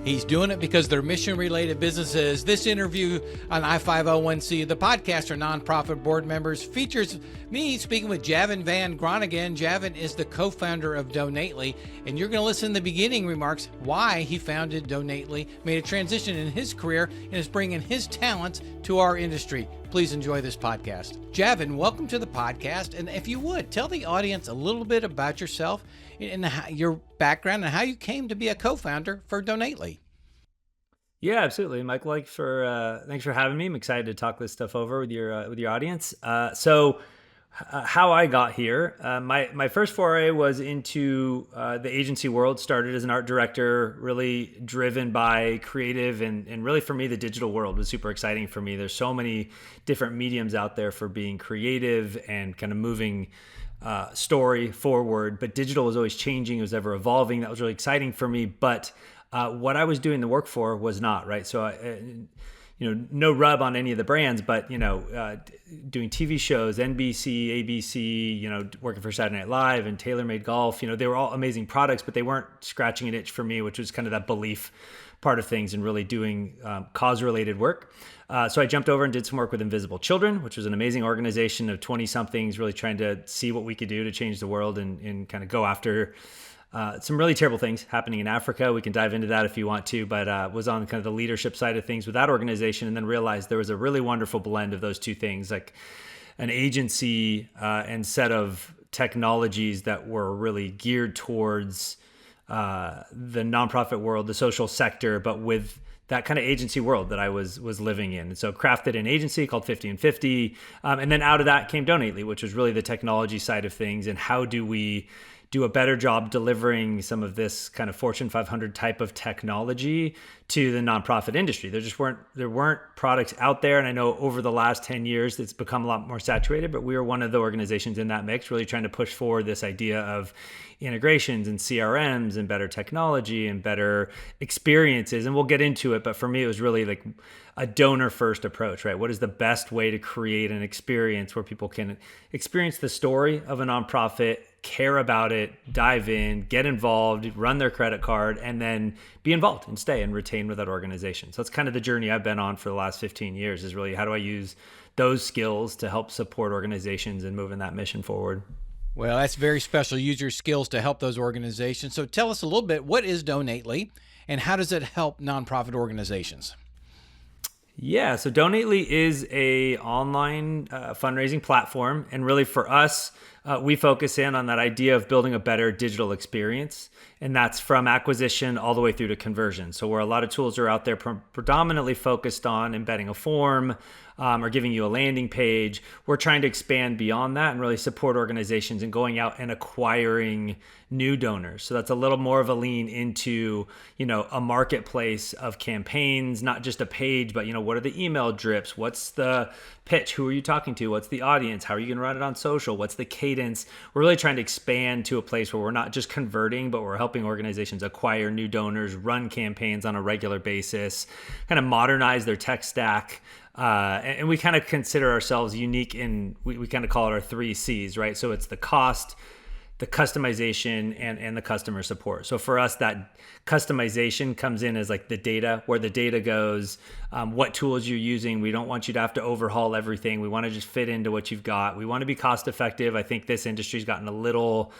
He's doing it because they're mission-related businesses. This interview on I-501C, the podcast for nonprofit board members, features me speaking with Javan Van Gronigen. Javan is the co-founder of Donately, and you're going to listen to the beginning remarks why he founded Donately, made a transition in his career, and is bringing his talents to our industry. Please enjoy this podcast. Javan, welcome to the podcast. And if you would, tell the audience a little bit about yourself and your background and how you came to be a co-founder for Donately. Yeah, absolutely, Michael. Thanks for having me. I'm excited to talk this stuff over with your audience. How I got here, my first foray was into the agency world. Started as an art director, really driven by creative, and really for me, the digital world was super exciting for me. There's so many different mediums out there for being creative and kind of moving story forward, but digital was always changing. It was ever evolving. That was really exciting for me. But what I was doing the work for was not, right. So no rub on any of the brands, but doing TV shows, NBC, ABC, working for Saturday Night Live and TaylorMade Golf, they were all amazing products, but they weren't scratching an itch for me, which was kind of that belief part of things and really doing cause-related work. So I jumped over and did some work with Invisible Children, which was an amazing organization of 20-somethings really trying to see what we could do to change the world and kind of go after some really terrible things happening in Africa. We can dive into that if you want to, but was on kind of the leadership side of things with that organization, and then realized there was a really wonderful blend of those two things, like an agency and set of technologies that were really geared towards the nonprofit world, the social sector, but with that kind of agency world that I was living in. And so crafted an agency called 50 and 50. And then out of that came Donately, which was really the technology side of things. And how do we do a better job delivering some of this kind of Fortune 500 type of technology to the nonprofit industry? There weren't products out there. And I know over the last 10 years, it's become a lot more saturated, but we were one of the organizations in that mix, really trying to push forward this idea of integrations and CRMs and better technology and better experiences. And we'll get into it. But for me, it was really like a donor first approach, right? What is the best way to create an experience where people can experience the story of a nonprofit, care about it, dive in, get involved, run their credit card, and then be involved and stay and retain with that organization. So that's kind of the journey I've been on for the last 15 years, is really how do I use those skills to help support organizations and moving that mission forward. Well, that's very special. Use your skills to help those organizations. So tell us a little bit, what is Donately and how does it help nonprofit organizations? Yeah, so Donately is a online fundraising platform, and really for us, we focus in on that idea of building a better digital experience, and that's from acquisition all the way through to conversion. So where a lot of tools are out there predominantly focused on embedding a form or giving you a landing page, we're trying to expand beyond that and really support organizations in going out and acquiring new donors. So that's a little more of a lean into, a marketplace of campaigns, not just a page, but, what are the email drips? What's the pitch? Who are you talking to? What's the audience? How are you going to run it on social? What's the cadence? We're really trying to expand to a place where we're not just converting, but we're helping organizations acquire new donors, run campaigns on a regular basis, kind of modernize their tech stack. And we kind of consider ourselves unique in, we kind of call it our 3 C's, right? So it's the cost, the customization, and the customer support. So for us, that customization comes in as like the data, where the data goes, what tools you're using. We don't want you to have to overhaul everything. We want to just fit into what you've got. We want to be cost effective. I think this industry's gotten a little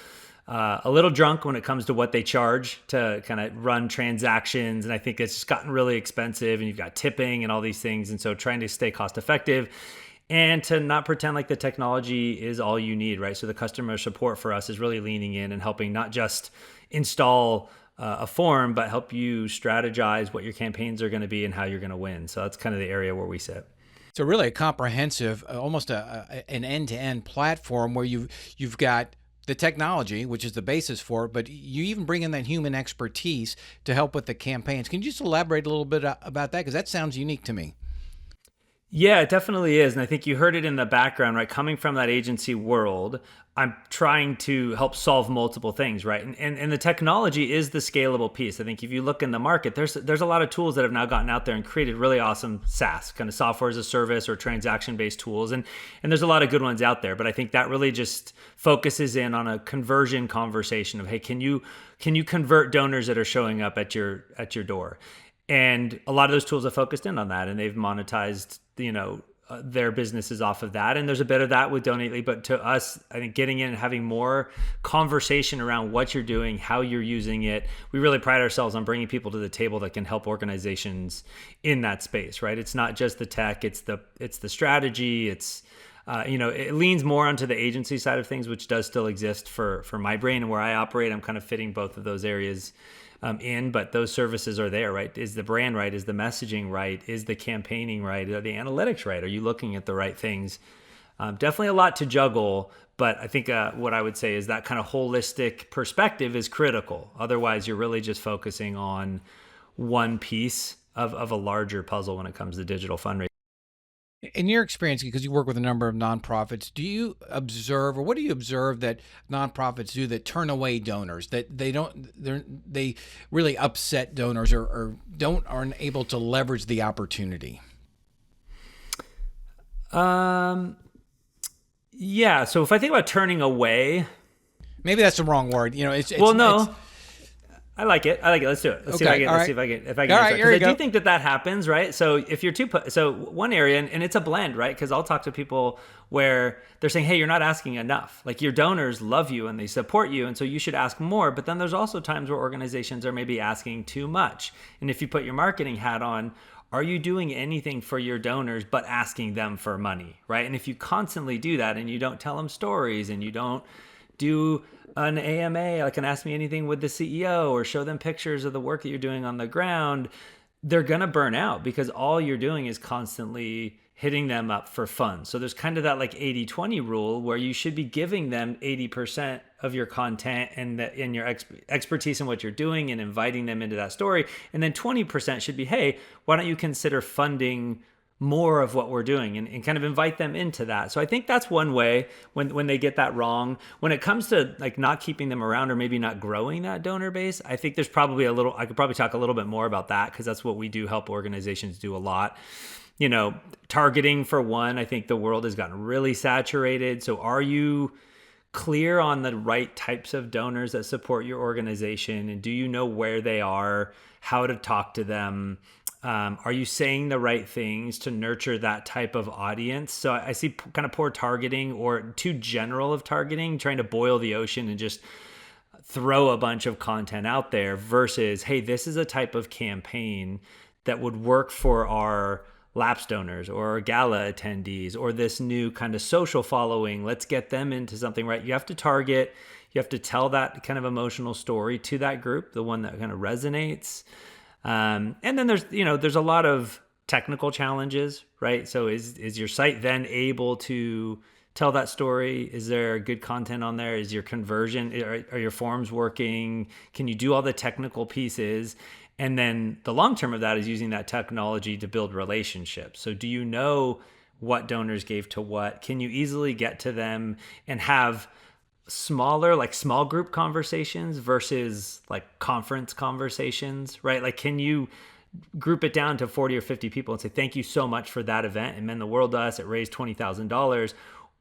drunk when it comes to what they charge to kind of run transactions. And I think it's just gotten really expensive, and you've got tipping and all these things. And so trying to stay cost effective and to not pretend like the technology is all you need, right? So the customer support for us is really leaning in and helping not just install a form, but help you strategize what your campaigns are going to be and how you're going to win. So that's kind of the area where we sit. So really a comprehensive, almost an end-to-end platform where you've got the technology, which is the basis for it, but you even bring in that human expertise to help with the campaigns. Can you just elaborate a little bit about that? Because that sounds unique to me. Yeah, it definitely is. And I think you heard it in the background, right? Coming from that agency world, I'm trying to help solve multiple things, right? And the technology is the scalable piece. I think if you look in the market, there's a lot of tools that have now gotten out there and created really awesome SaaS, kind of software as a service or transaction-based tools. And there's a lot of good ones out there. But I think that really just focuses in on a conversion conversation of, hey, can you can you convert donors that are showing up at your door? And a lot of those tools have focused in on that, and they've monetized, their businesses off of that. And there's a bit of that with Donately, but to us, I think getting in and having more conversation around what you're doing, how you're using it, we really pride ourselves on bringing people to the table that can help organizations in that space, right? It's not just the tech, it's the strategy, it's it leans more onto the agency side of things, which does still exist for my brain and where I operate. I'm kind of fitting both of those areas but those services are there, right? Is the brand right? Is the messaging right? Is the campaigning right? Are the analytics right? Are you looking at the right things? Definitely a lot to juggle, but I think what I would say is that kind of holistic perspective is critical. Otherwise, you're really just focusing on one piece of a larger puzzle when it comes to digital fundraising. In your experience, because you work with a number of nonprofits, do you observe, or what do you observe that nonprofits do that turn away donors, that they really upset donors or aren't able to leverage the opportunity? Yeah. So if I think about turning away, maybe that's the wrong word. I like it. Let's do it. Let's see if I can. All right, here you go. I do think that happens, right? So if you're one area, and it's a blend, right? Because I'll talk to people where they're saying, hey, you're not asking enough. Like, your donors love you and they support you, and so you should ask more. But then there's also times where organizations are maybe asking too much. And if you put your marketing hat on, are you doing anything for your donors but asking them for money, right? And if you constantly do that and you don't tell them stories and you don't do an AMA, like an Ask Me Anything with the CEO, or show them pictures of the work that you're doing on the ground, they're going to burn out because all you're doing is constantly hitting them up for fun. So there's kind of that like 80-20 rule where you should be giving them 80% of your content and your expertise in what you're doing and inviting them into that story. And then 20% should be, hey, why don't you consider funding more of what we're doing, and kind of invite them into that. So I think that's one way when they get that wrong. When it comes to like not keeping them around or maybe not growing that donor base, I think there's probably I could probably talk a little bit more about that, because that's what we do help organizations do a lot. Targeting for one, I think the world has gotten really saturated. So are you clear on the right types of donors that support your organization? And do you know where they are, how to talk to them? Are you saying the right things to nurture that type of audience? So I see kind of poor targeting or too general of targeting, trying to boil the ocean and just throw a bunch of content out there versus, hey, this is a type of campaign that would work for our lapsed donors or our gala attendees or this new kind of social following. Let's get them into something, right? You have to target, you have to tell that kind of emotional story to that group, the one that kind of resonates. And then there's a lot of technical challenges, right? So is your site then able to tell that story? Is there good content on there? Is your conversion, are your forms working? Can you do all the technical pieces? And then the long term of that is using that technology to build relationships. So do you know what donors gave to what? Can you easily get to them and have smaller, like small group conversations versus like conference conversations, right? Like, can you group it down to 40 or 50 people and say, thank you so much for that event, it meant the world to us, it raised $20,000?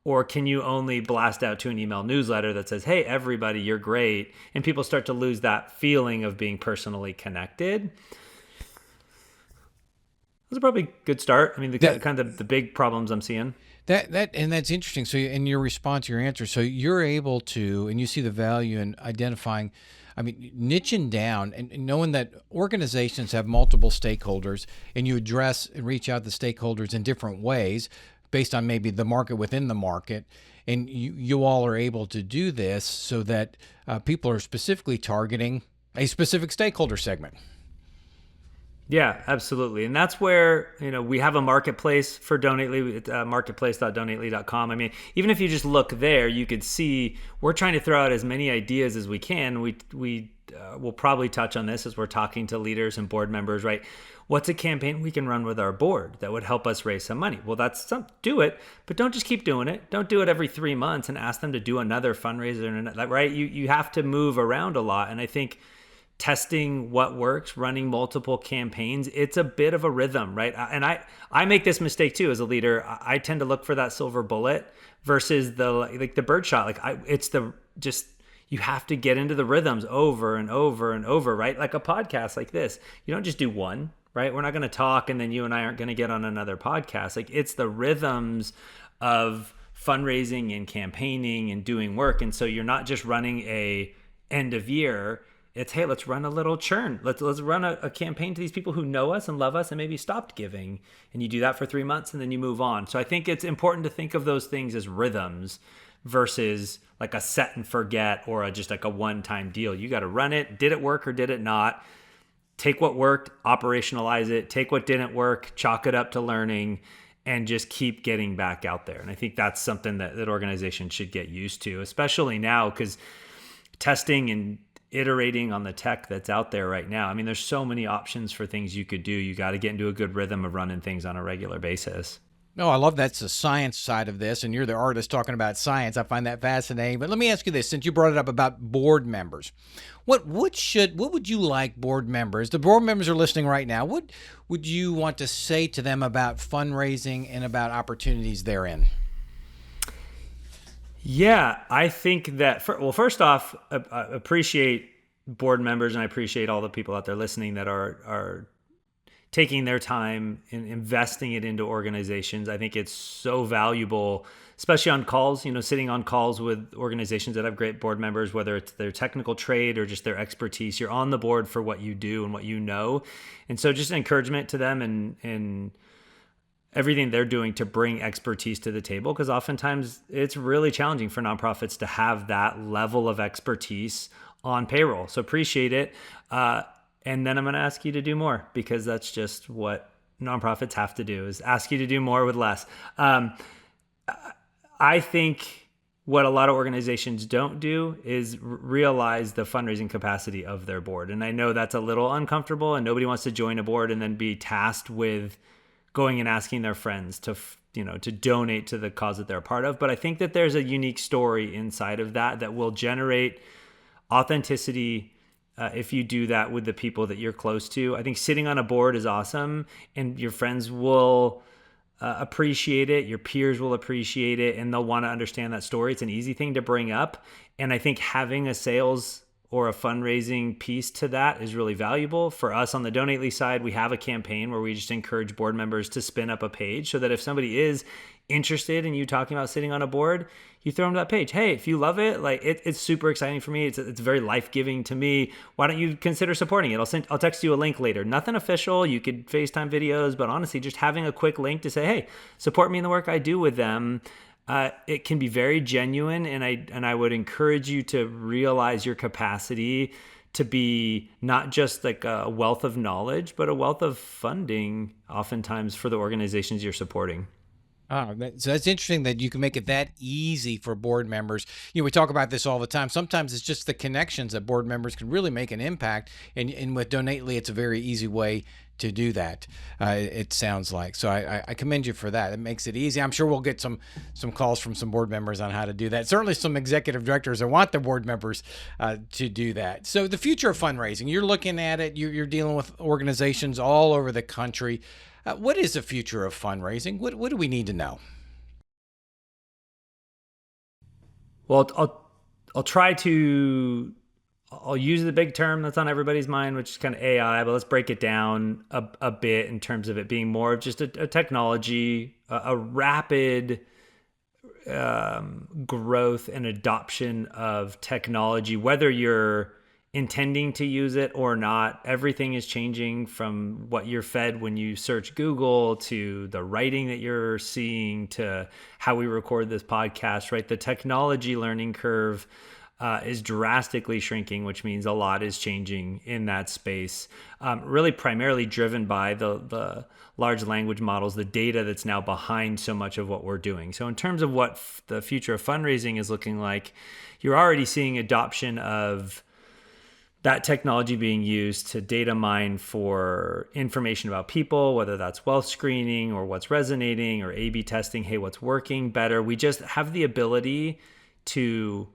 Or can you only blast out to an email newsletter that says, hey, everybody, you're great, and people start to lose that feeling of being personally connected? That's probably a good start. I mean, the big problems I'm seeing. That's interesting. So in your response, your answer, so you're able to, and you see the value in identifying, niching down and knowing that organizations have multiple stakeholders, and you address and reach out to stakeholders in different ways based on maybe the market within the market. And you all are able to do this so that people are specifically targeting a specific stakeholder segment. Yeah, absolutely. And that's where, we have a marketplace for Donately, it's marketplace.donately.com. I mean, even if you just look there, you could see we're trying to throw out as many ideas as we can. We'll probably touch on this as we're talking to leaders and board members, right? What's a campaign we can run with our board that would help us raise some money? Well, do it, but don't just keep doing it. Don't do it every 3 months and ask them to do another fundraiser, right? You have to move around a lot. And I think testing what works, running multiple campaigns, it's a bit of a rhythm, right? And I make this mistake too as a leader. I tend to look for that silver bullet versus the birdshot. you have to get into the rhythms over and over and over, right? Like a podcast like this, you don't just do one, right? We're not going to talk and then you and I aren't going to get on another podcast. Like it's the rhythms of fundraising and campaigning and doing work. And so you're not just running a end of year. It's, hey, let's run a little churn. Let's run a campaign to these people who know us and love us and maybe stopped giving. And you do that for 3 months and then you move on. So I think it's important to think of those things as rhythms versus like a set and forget or just like a one-time deal. You got to run it. Did it work or did it not? Take what worked, operationalize it. Take what didn't work, chalk it up to learning, and just keep getting back out there. And I think that's something that organizations should get used to, especially now, because testing and iterating on the tech that's out there right now. I mean, there's so many options for things you could do. You got to get into a good rhythm of running things on a regular basis. No, I love that's the science side of this, and you're the artist talking about science. I find that fascinating. But let me ask you this, since you brought it up about board members, what would you like board members? The board members are listening right now. What would you want to say to them about fundraising and about opportunities therein? Yeah, I think that, first off, I appreciate board members and I appreciate all the people out there listening that are taking their time and investing it into organizations. I think it's so valuable, especially on calls, sitting on calls with organizations that have great board members, whether it's their technical trade or just their expertise. You're on the board for what you do and what you know. And so just encouragement to them and everything they're doing to bring expertise to the table, because oftentimes it's really challenging for nonprofits to have that level of expertise on payroll. So appreciate it. And then I'm going to ask you to do more, because that's just what nonprofits have to do, is ask you to do more with less. I think what a lot of organizations don't do is realize the fundraising capacity of their board. And I know that's a little uncomfortable, and nobody wants to join a board and then be tasked with going and asking their friends to donate to the cause that they're a part of. But I think that there's a unique story inside of that will generate authenticity if you do that with the people that you're close to. I think sitting on a board is awesome, and your friends will appreciate it. Your peers will appreciate it, and they'll want to understand that story. It's an easy thing to bring up. And I think having a sales or a fundraising piece to that is really valuable. For us on the Donately side, we have a campaign where we just encourage board members to spin up a page so that if somebody is interested in you talking about sitting on a board, you throw them to that page. Hey, if you love it, like it's super exciting for me. It's very life-giving to me. Why don't you consider supporting it? I'll text you a link later. Nothing official. You could FaceTime videos, but honestly, just having a quick link to say, hey, support me in the work I do with them. It can be very genuine, and I would encourage you to realize your capacity to be not just like a wealth of knowledge, but a wealth of funding, oftentimes for the organizations you're supporting. Oh, so that's interesting that you can make it that easy for board members. We talk about this all the time. Sometimes it's just the connections that board members can really make an impact. And with Donately, it's a very easy way to do that, it sounds like. So I commend you for that. It makes it easy. I'm sure we'll get some calls from some board members on how to do that. Certainly some executive directors that want the board members to do that. So the future of fundraising, you're looking at it, you're dealing with organizations all over the country. What is the future of fundraising? What do we need to know? Well, I'll use the big term that's on everybody's mind, which is kind of AI, but let's break it down a bit in terms of it being more of just a technology, a rapid growth and adoption of technology, whether you're intending to use it or not. Everything is changing, from what you're fed when you search Google to the writing that you're seeing to how we record this podcast, right? The technology learning curve is drastically shrinking, which means a lot is changing in that space, really primarily driven by the large language models, the data that's now behind so much of what we're doing. So in terms of what the future of fundraising is looking like, you're already seeing adoption of that technology being used to data mine for information about people, whether that's wealth screening or what's resonating or A/B testing. Hey, what's working better? We just have the ability to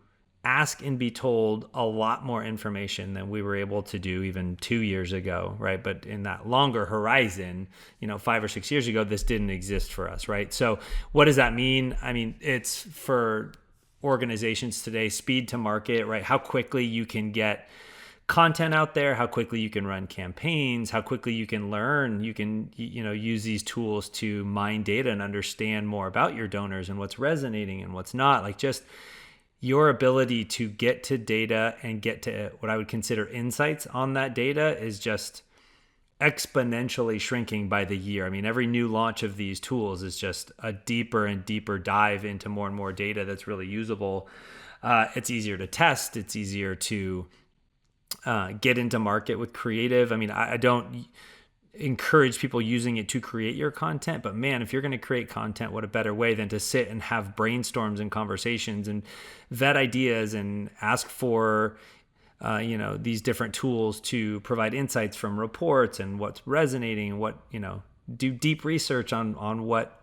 ask and be told a lot more information than we were able to do even 2 years ago, right? But in that longer horizon, 5 or 6 years ago, this didn't exist for us, right? So what does that mean? I mean, it's for organizations today, speed to market, right? How quickly you can get content out there, how quickly you can run campaigns, how quickly you can learn, you can, use these tools to mine data and understand more about your donors and what's resonating and what's not. Like, just your ability to get to data and get to what I would consider insights on that data is just exponentially shrinking by the year. I mean, every new launch of these tools is just a deeper and deeper dive into more and more data that's really usable. It's easier to test. It's easier to get into market with creative. I mean, I don't encourage people using it to create your content, but man, if you're going to create content, what a better way than to sit and have brainstorms and conversations and vet ideas and ask for these different tools to provide insights from reports and what's resonating and what, do deep research on what,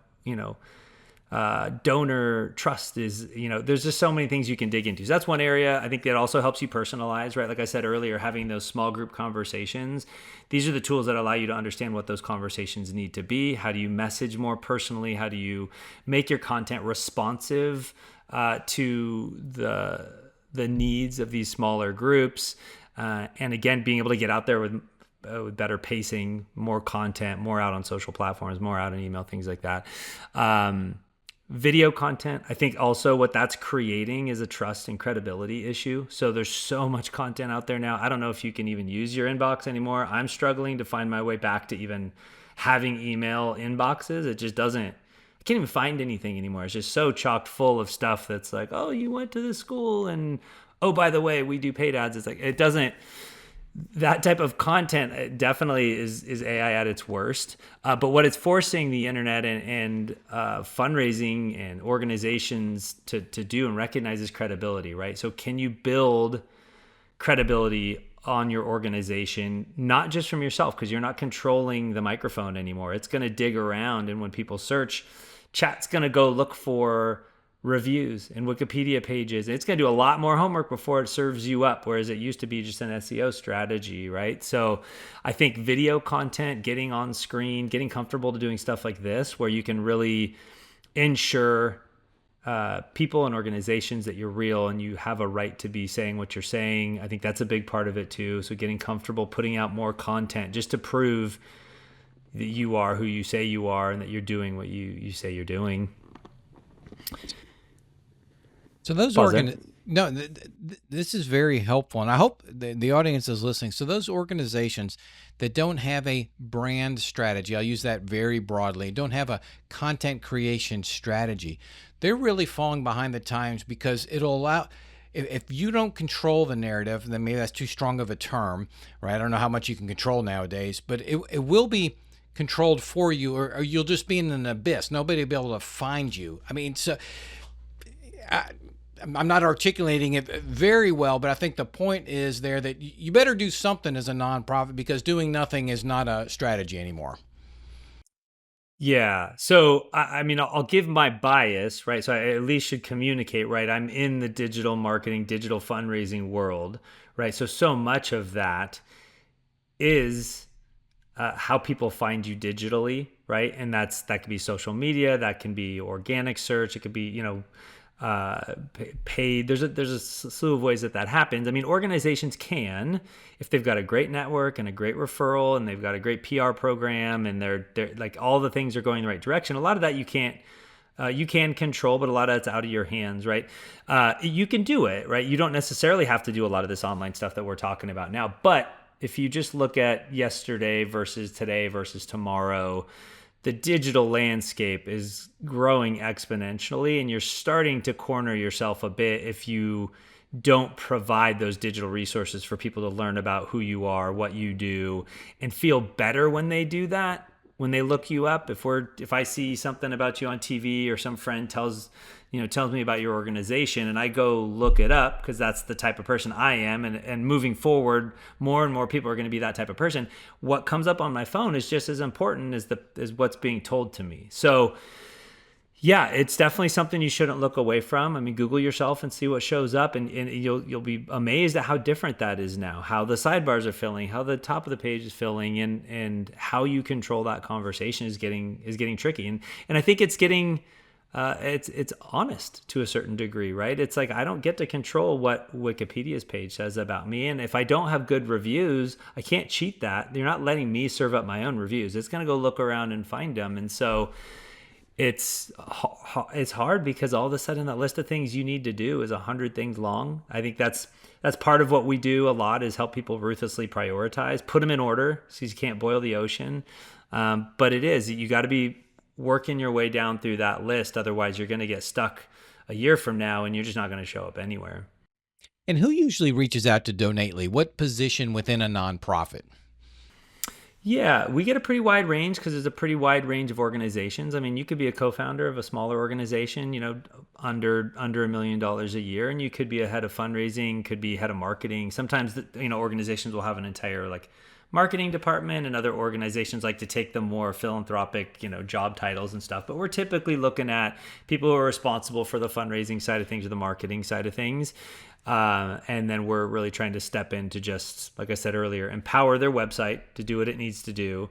donor trust is. There's just so many things you can dig into. So that's one area. I think that also helps you personalize, right? Like I said earlier, having those small group conversations. These are the tools that allow you to understand what those conversations need to be. How do you message more personally? How do you make your content responsive to the needs of these smaller groups? And again, being able to get out there with better pacing, more content, more out on social platforms, more out in email, things like that. Video content, I think also what that's creating is a trust and credibility issue. So there's so much content out there now. I don't know if you can even use your inbox anymore. I'm struggling to find my way back to even having email inboxes. It just doesn't, I can't even find anything anymore. It's just so chocked full of stuff that's like, oh, you went to this school and, oh, by the way, we do paid ads. It's like, it doesn't, that type of content definitely is AI at its worst. But what it's forcing the internet and fundraising and organizations to do and recognize is credibility, right? So can you build credibility on your organization, not just from yourself, because you're not controlling the microphone anymore. It's going to dig around, and when people search, chat's going to go look for reviews and Wikipedia pages. It's going to do a lot more homework before it serves you up, whereas it used to be just an SEO strategy, right? So I think video content, getting on screen, getting comfortable to doing stuff like this, where you can really ensure people and organizations that you're real and you have a right to be saying what you're saying. I think that's a big part of it too. So getting comfortable putting out more content just to prove that you are who you say you are and that you're doing what you say you're doing. So those this is very helpful, and I hope the audience is listening. So those organizations that don't have a brand strategy, I'll use that very broadly, don't have a content creation strategy, they're really falling behind the times, because it'll allow, if you don't control the narrative, then maybe that's too strong of a term, right? I don't know how much you can control nowadays, but it will be controlled for you, or you'll just be in an abyss. Nobody will be able to find you. I mean, so I'm not articulating it very well, but I think the point is there that you better do something as a nonprofit, because doing nothing is not a strategy anymore. Yeah. So, I mean, I'll give my bias, right? So I at least should communicate, right? I'm in the digital marketing, digital fundraising world, right? So much of that is how people find you digitally, right? And that could be social media, that can be organic search, it could be, paid. There's a slew of ways that happens. I mean, organizations can, if they've got a great network and a great referral and they've got a great PR program and they're like all the things are going in the right direction. A lot of that you can control, but a lot of that's out of your hands, right? You can do it, right? You don't necessarily have to do a lot of this online stuff that we're talking about now. But if you just look at yesterday versus today versus tomorrow, the digital landscape is growing exponentially, and you're starting to corner yourself a bit if you don't provide those digital resources for people to learn about who you are, what you do, and feel better when they do that. When they look you up, if I see something about you on TV, or some friend tells me about your organization, and I go look it up because that's the type of person I am, and moving forward, more and more people are going to be that type of person. What comes up on my phone is just as important as what's being told to me. So yeah, it's definitely something you shouldn't look away from. I mean, Google yourself and see what shows up, and you'll be amazed at how different that is now, how the sidebars are filling, how the top of the page is filling, and how you control that conversation is getting tricky. And I think it's getting it's honest to a certain degree, right? It's like I don't get to control what Wikipedia's page says about me, and if I don't have good reviews, I can't cheat that. You're not letting me serve up my own reviews. It's going to go look around and find them, and so it's hard because all of a sudden that list of things you need to do is 100 things long. I think that's part of what we do a lot, is help people ruthlessly prioritize, put them in order, so you can't boil the ocean. But you got to be working your way down through that list. Otherwise you're going to get stuck a year from now and you're just not going to show up anywhere. And who usually reaches out to Donately? What position within a nonprofit? Yeah, we get a pretty wide range because there's a pretty wide range of organizations. I mean, you could be a co-founder of a smaller organization, under $1 million a year, and you could be a head of fundraising, could be head of marketing. Sometimes, organizations will have an entire marketing department, and other organizations like to take the more philanthropic, job titles and stuff. But we're typically looking at people who are responsible for the fundraising side of things or the marketing side of things. And then we're really trying to step in to just, like I said earlier, empower their website to do what it needs to do,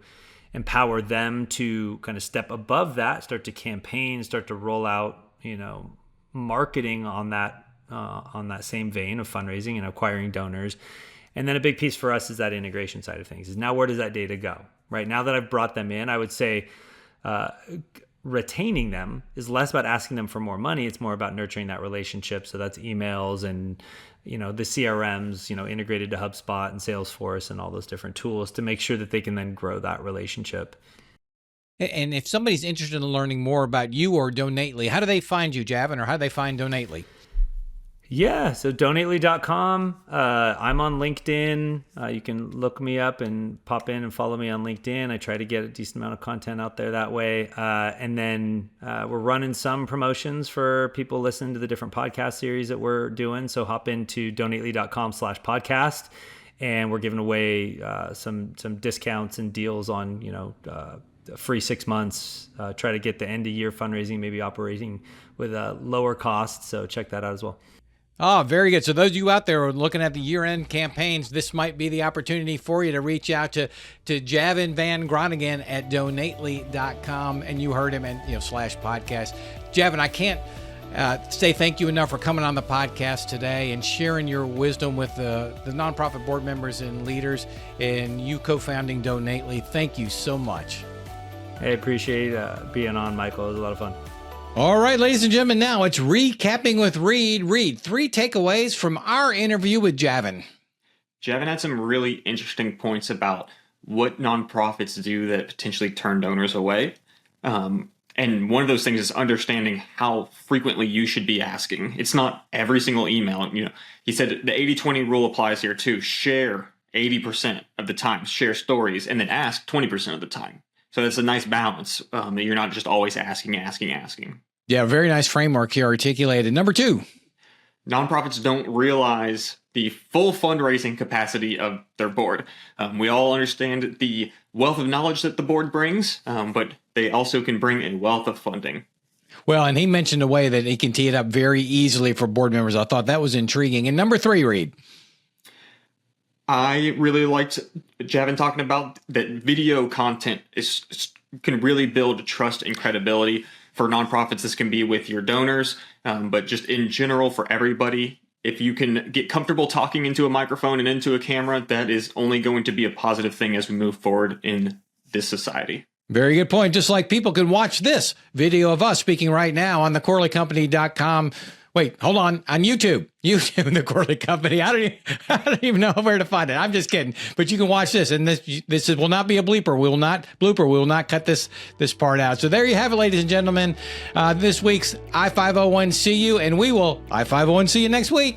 empower them to kind of step above that, start to campaign, start to roll out, marketing on that same vein of fundraising and acquiring donors. And then a big piece for us is that integration side of things. Is now, where does that data go? Right now that I've brought them in, I would say retaining them is less about asking them for more money. It's more about nurturing that relationship. So that's emails and, the CRMs, integrated to HubSpot and Salesforce and all those different tools to make sure that they can then grow that relationship. And if somebody's interested in learning more about you or Donately, how do they find you, Javan, or how do they find Donately? Yeah, so donately.com. I'm on LinkedIn. You can look me up and pop in and follow me on LinkedIn. I try to get a decent amount of content out there that way. And then we're running some promotions for people listening to the different podcast series that we're doing. So hop into donately.com/podcast. And we're giving away some discounts and deals on, free 6 months. Try to get the end of year fundraising, maybe operating with a lower cost. So check that out as well. Oh, very good. So those of you out there who are looking at the year-end campaigns, this might be the opportunity for you to reach out to Javan Van Gronigen at donately.com. And you heard him and /podcast. Javan, I can't say thank you enough for coming on the podcast today and sharing your wisdom with the nonprofit board members and leaders, and you co-founding Donately. Thank you so much. I appreciate being on, Michael. It was a lot of fun. All right, ladies and gentlemen, now it's recapping with Reed. Reed, 3 takeaways from our interview with Javan. Javan had some really interesting points about what nonprofits do that potentially turn donors away. And one of those things is understanding how frequently you should be asking. It's not every single email. He said the 80-20 rule applies here too. Share 80% of the time, share stories, and then ask 20% of the time. So it's a nice balance that you're not just always asking. Yeah, very nice framework here articulated. Number 2. Nonprofits don't realize the full fundraising capacity of their board. We all understand the wealth of knowledge that the board brings, but they also can bring a wealth of funding. Well, and he mentioned a way that he can tee it up very easily for board members. I thought that was intriguing. And number 3, Reed. I really liked Javan talking about that video content can really build trust and credibility. For nonprofits, this can be with your donors, but just in general for everybody. If you can get comfortable talking into a microphone and into a camera, that is only going to be a positive thing as we move forward in this society. Very good point. Just like people can watch this video of us speaking right now on thecorleycompany.com. Wait, hold on YouTube, The Corley Company. I don't even know where to find it. I'm just kidding. But you can watch this, and this will not be a bleeper. We will not cut this part out. So there you have it, ladies and gentlemen. This week's I-501 see you, and we will I-501 see you next week.